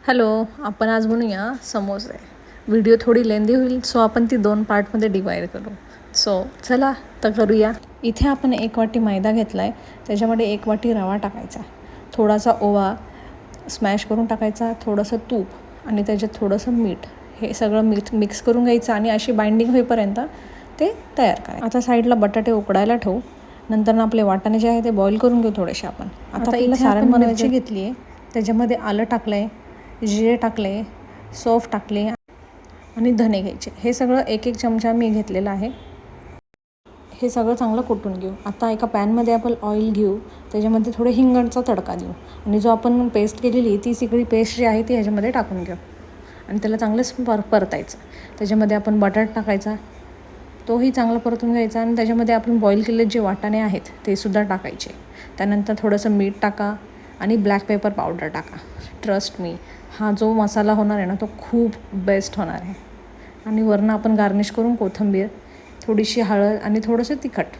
Hello, आपण आज बनवूया समोसे. व्हिडिओ थोडी लेंदी होईल, सो आपण ती 2 पार्टमध्ये डिवाईड करू. सो चला तर करूया. इथे आपण 1 वाटी मैदा घेतला आहे, त्याच्यामध्ये 1 वाटी रवा टाकायचा, थोडासा ओवा स्मॅश करून टाकायचा, थोडंसं तूप आणि त्याच्यात थोडंसं मीठ. हे सगळं मिक्स करून घ्यायचं आणि अशी बाइंडिंग होईपर्यंत ते तयार करायचं. आता साईडला बटाटे उकडायला ठेवू. नंतर आपले वाटाणे जे आहे ते बॉईल करून घेऊ थोडेसे आपण. आता इथे सारण मिरची घेतली आहे, त्याच्यामध्ये आलं टाकलं आहे, जिरे टाकले, सौंफ टाकले आणि धने घ्यायचे. हे सगळं 1-1 चमचा मी घेतलेलं आहे. हे सगळं चांगलं कुटून घेऊ. आता एका पॅनमध्ये आपण ऑइल घेऊ, त्याच्यामध्ये थोडे हिंगाचा तडका देऊ आणि जो आपण पेस्ट केलेली ती सगळी पेस्ट जी आहे ती ह्याच्यामध्ये टाकून घेऊ आणि त्याला चांगलं परतायचं. त्याच्यामध्ये आपण बटाटा टाकायचा, तोही चांगला परतून घ्यायचा आणि त्याच्यामध्ये आपण बॉईल केलेले जे वाटाणे आहेत ते सुद्धा टाकायचे. त्यानंतर थोडंसं मीठ टाका आणि ब्लॅक पेपर पावडर टाका. ट्रस्ट मी, हा जो मसाला होणार आहे ना तो खूप बेस्ट होणार आहे. आणि वरनं आपण गार्निश करून कोथिंबीर, थोडीशी हळद आणि थोडंसं तिखट.